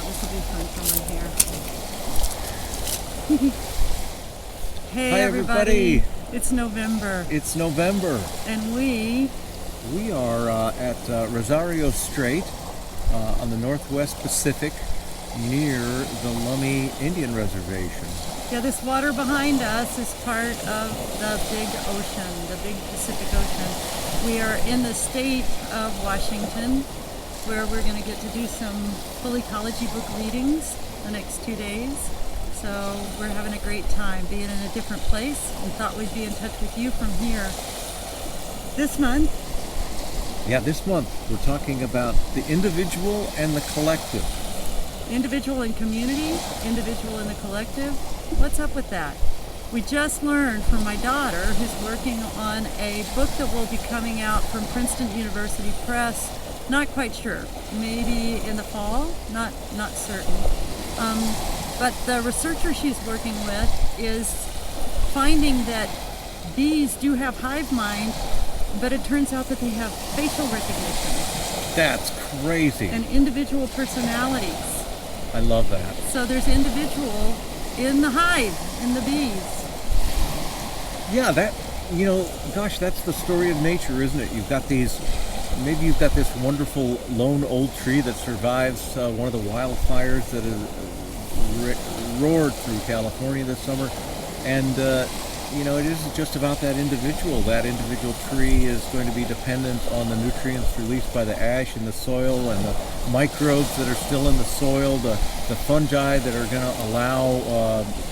This will be fun from in here. Hey Hi, everybody. It's November. It's November. And we are at Rosario Strait on the Northwest Pacific near the Lummi Indian Reservation. Yeah, this water behind us is part of the big ocean, the big Pacific Ocean. We are in the state of Washington, where we're going to get to do some full ecology book readings the next 2 days. So we're having a great time being in a different place, and thought we'd be in touch with you from here. This month, this month we're talking about the individual and the collective. individual and community, individual and the collective. What's up with that? We just learned from my daughter, who's working on a book that will be coming out from Princeton University Press. Not quite sure. Maybe in the fall. Not certain. But the researcher she's working with is finding that bees do have hive mind, but it turns out that they have facial recognition That's crazy. and individual personalities. I love that. So there's individual in the hive, in the bees. Yeah, gosh, that's the story of nature, isn't it? Maybe you've got this wonderful lone old tree that survives one of the wildfires that has roared through California this summer. And, it isn't just about that individual. That individual tree is going to be dependent on the nutrients released by the ash in the soil and the microbes that are still in the soil, the fungi that are going to allow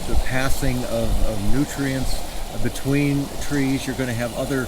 the passing of nutrients between trees. You're going to have other,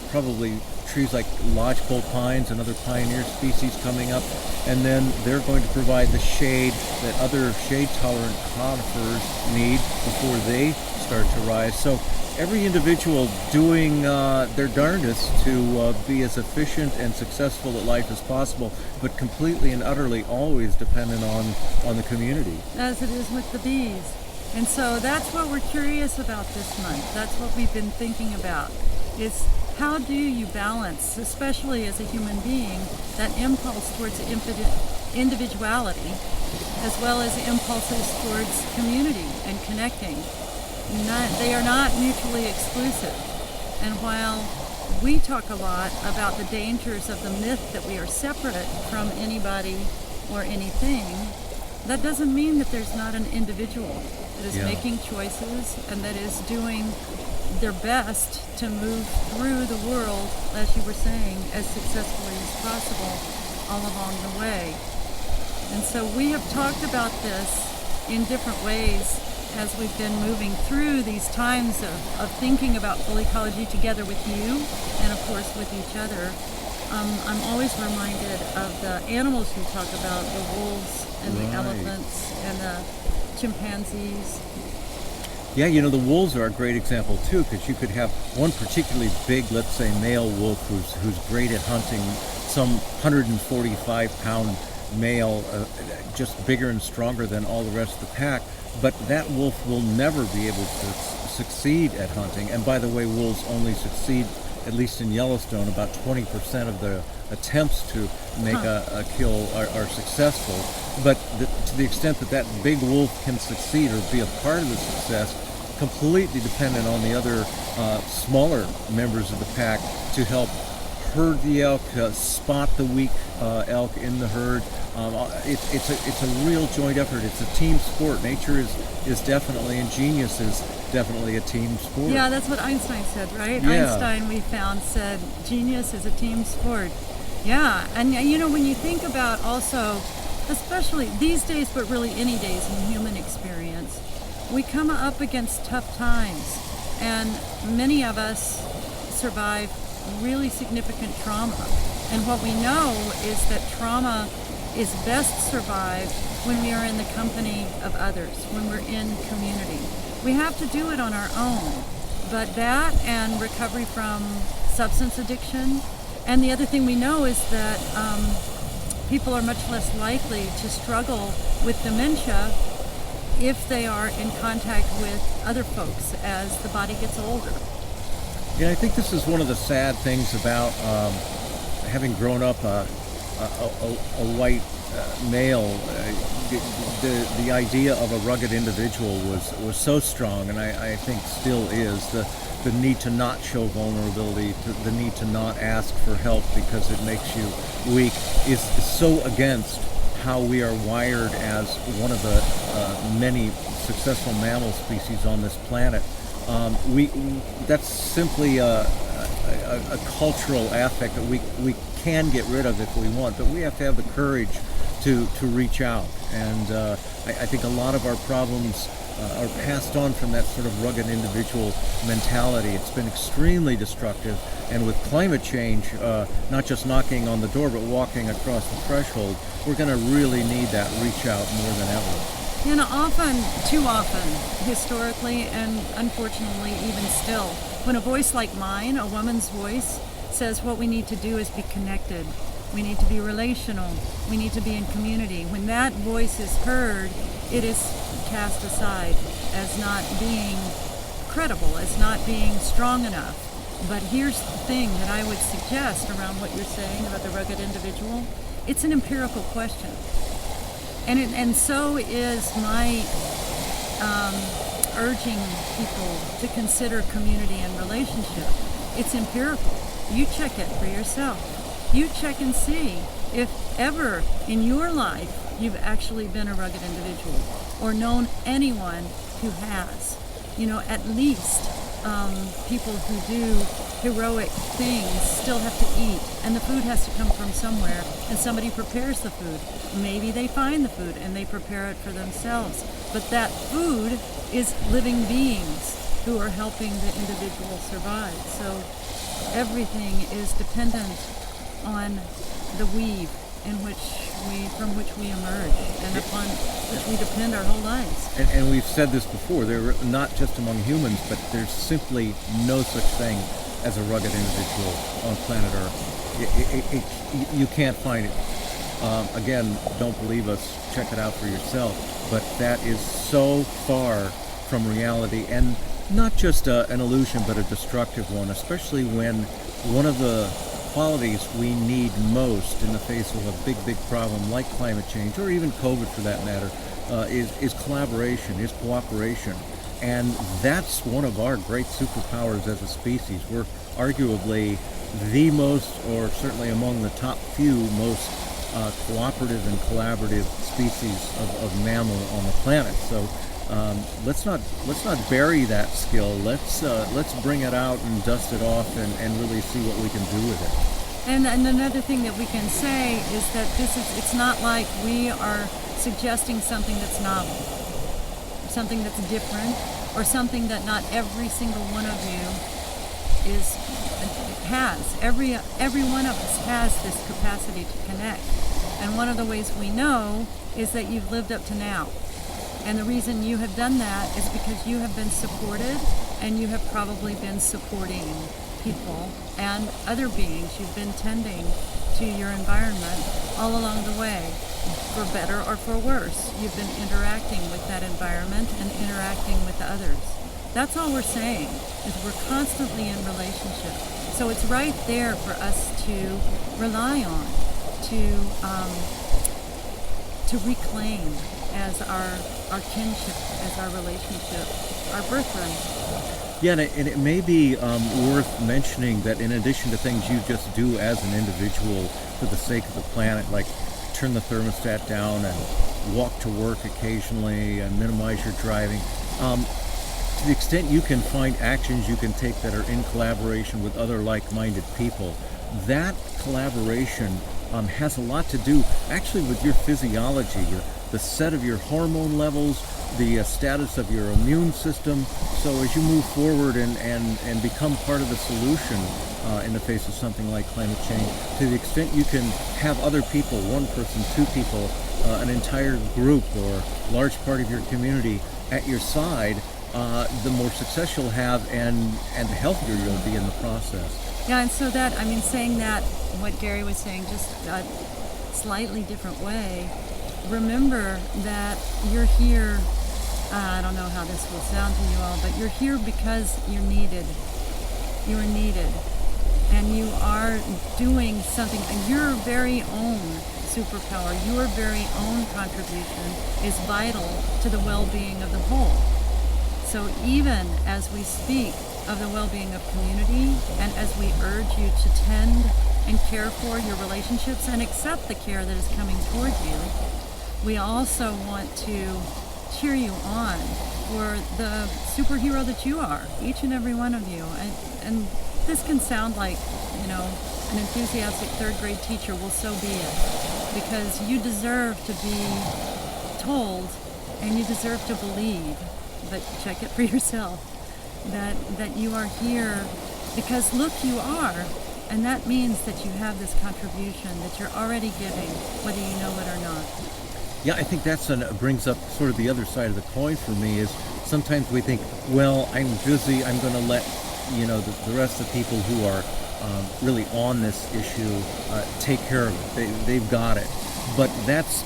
probably trees like lodgepole pines and other pioneer species coming up, and then they're going to provide the shade that other shade-tolerant conifers need before they start to rise. So every individual doing their darndest to be as efficient and successful at life as possible, but completely and utterly always dependent on the community. As it is with the bees. And so that's what we're curious about this month. That's what we've been thinking about, is how do you balance, especially as a human being, that impulse towards individuality, as well as impulses towards community and connecting. They are not mutually exclusive. And while we talk a lot about the dangers of the myth that we are separate from anybody or anything, that doesn't mean that there's not an individual that is making choices and that is doing their best to move through the world, as you were saying, as successfully as possible all along the way. And so we have talked about this in different ways as we've been moving through these times of thinking about full ecology together with you and of course with each other. I'm always reminded of the animals you talk about, the wolves and the elephants and the chimpanzees. Yeah, the wolves are a great example too, because you could have one particularly big, let's say, male wolf who's great at hunting, some 145-pound male, just bigger and stronger than all the rest of the pack. But that wolf will never be able to succeed at hunting. And by the way, wolves only succeed, at least in Yellowstone, about 20% of the attempts to make a kill are successful. But to the extent that big wolf can succeed or be a part of the success, completely dependent on the other smaller members of the pack to help herd the elk, spot the weak elk in the herd. It's a real joint effort. It's a team sport. Nature is definitely, and genius is definitely a team sport. Yeah, that's what Einstein said, right? Yeah. Einstein, we found, said genius is a team sport. Yeah, and when you think about also, especially these days, but really any days in human experience, we come up against tough times, and many of us survive really significant trauma. And what we know is that trauma is best survived when we are in the company of others, when we're in community. We have to do it on our own, but that and recovery from substance addiction. And the other thing we know is that people are much less likely to struggle with dementia if they are in contact with other folks as the body gets older. Yeah, I think this is one of the sad things about having grown up a white male. the idea of a rugged individual was so strong, and I think still is, the need to not show vulnerability, the need to not ask for help because it makes you weak, is so against how we are wired as one of the many successful mammal species on this planet. That's simply a cultural affect that we can get rid of if we want, but we have to have the courage to reach out. And I think a lot of our problems are passed on from that sort of rugged individual mentality. It's been extremely destructive, and with climate change, not just knocking on the door, but walking across the threshold, we're going to really need that reach out more than ever. You know, often, too often, historically and unfortunately even still, when a voice like mine, a woman's voice, says what we need to do is be connected, we need to be relational, we need to be in community, when that voice is heard, it is cast aside as not being credible, as not being strong enough. But here's the thing that I would suggest around what you're saying about the rugged individual. It's an empirical question. And so is my urging people to consider community and relationship. It's empirical. You check it for yourself. You check and see if ever in your life you've actually been a rugged individual or known anyone who has. You know, at least people who do heroic things still have to eat, and the food has to come from somewhere, and somebody prepares the food. Maybe they find the food and they prepare it for themselves, but that food is living beings who are helping the individual survive. So everything is dependent on the weave from which we emerge and upon which we depend our whole lives. And we've said this before, they're not just among humans, but there's simply no such thing as a rugged individual on planet Earth. You can't find it. Again, don't believe us, check it out for yourself. But that is so far from reality, and not just an illusion, but a destructive one, especially when one of the qualities we need most in the face of a big problem like climate change, or even COVID for that matter, is collaboration, is cooperation. And that's one of our great superpowers as a species. We're arguably the most, or certainly among the top few, most cooperative and collaborative species of mammal on the planet. So let's not bury that skill. Let's bring it out and dust it off and really see what we can do with it. And another thing that we can say is that it's not like we are suggesting something that's novel, something that's different, or something that not every single one of you has. Every one of us has this capacity to connect. And one of the ways we know is that you've lived up to now. And the reason you have done that is because you have been supported, and you have probably been supporting people and other beings. You've been tending to your environment all along the way, for better or for worse. You've been interacting with that environment and interacting with others. That's all we're saying, is we're constantly in relationship. So it's right there for us to rely on, to reclaim as our kinship, as our relationship, our birthright. Yeah, and it may be worth mentioning that in addition to things you just do as an individual for the sake of the planet, like turn the thermostat down and walk to work occasionally and minimize your driving, to the extent you can find actions you can take that are in collaboration with other like-minded people, that collaboration has a lot to do actually with your physiology, the set of your hormone levels, the status of your immune system. So as you move forward and become part of the solution in the face of something like climate change, to the extent you can have other people, one person, two people, an entire group or large part of your community at your side, the more success you'll have and the healthier you'll be in the process. Yeah, and so that, saying that, what Gary was saying, just a slightly different way, remember that you're here, I don't know how this will sound to you all, but you're here because you're needed. You are needed. and you are doing something, and your very own superpower, your very own contribution is vital to the well-being of the whole. So even as we speak of the well-being of community, and as we urge you to tend and care for your relationships and accept the care that is coming toward you, we also want to cheer you on for the superhero that you are, each and every one of you. And this can sound like, an enthusiastic third grade teacher. Well, so be it. Because you deserve to be told, and you deserve to believe, but check it for yourself, that you are here because look, you are. And that means that you have this contribution that you're already giving, whether you know it or not. Yeah, I think that's brings up sort of the other side of the coin for me is sometimes we think, well, I'm busy, I'm going to let, the rest of the people who are really on this issue take care of it. They've got it. But that's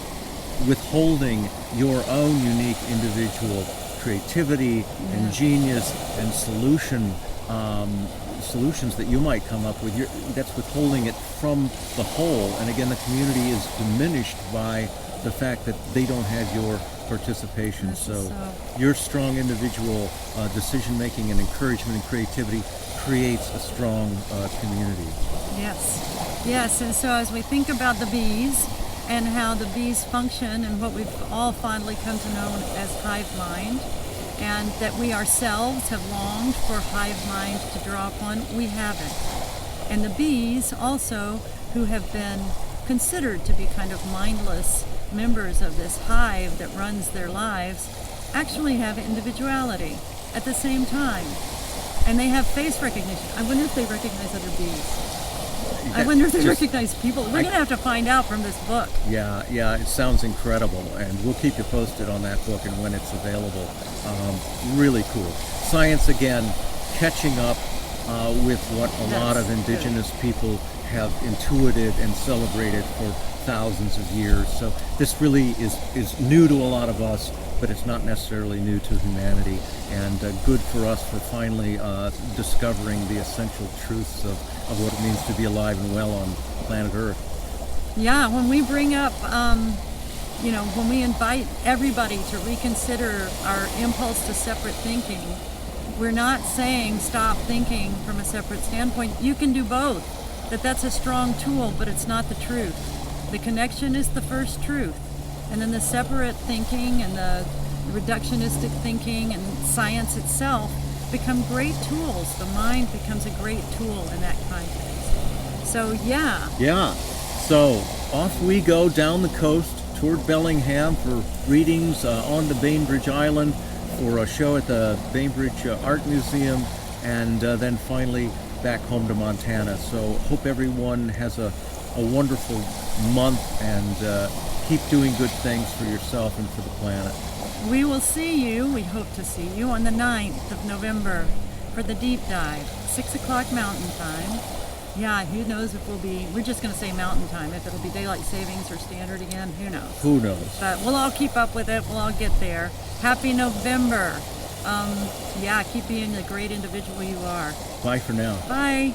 withholding your own unique individual creativity and genius and solutions that you might come up with. That's withholding it from the whole. And again, the community is diminished by the fact that they don't have your participation. So your strong individual decision making and encouragement and creativity creates a strong community. Yes. And so as we think about the bees and how the bees function and what we've all fondly come to know as hive mind, and that we ourselves have longed for hive mind to draw upon, we haven't. And the bees also, who have been considered to be kind of mindless members of this hive that runs their lives, actually have individuality at the same time. And they have face recognition. I wonder if they recognize other bees. I wonder if they recognize people. We're going to have to find out from this book. Yeah, it sounds incredible, and we'll keep you posted on that book and when it's available. Really cool. Science, again, catching up with what a lot of indigenous people have intuited and celebrated for thousands of years. So this really is new to a lot of us, but it's not necessarily new to humanity, and good for us for finally discovering the essential truths of what it means to be alive and well on planet Earth. Yeah, when we bring up, when we invite everybody to reconsider our impulse to separate thinking, we're not saying stop thinking from a separate standpoint. You can do both. That's a strong tool, but it's not the truth. The connection is the first truth. And then the separate thinking and the reductionistic thinking and science itself become great tools. The mind becomes a great tool in that context. So, yeah. So off we go down the coast toward Bellingham for readings on the Bainbridge Island, for a show at the Bainbridge Art Museum, and then finally back home to Montana. So hope everyone has a wonderful month, and keep doing good things for yourself and for the planet. We will see you, we hope to see you, on the 9th of November for the deep dive, 6 o'clock Mountain Time. Yeah, who knows if we're just going to say Mountain Time. If it'll be Daylight Savings or Standard again, who knows? Who knows? But we'll all keep up with it. We'll all get there. Happy November. Keep being the great individual you are. Bye for now. Bye.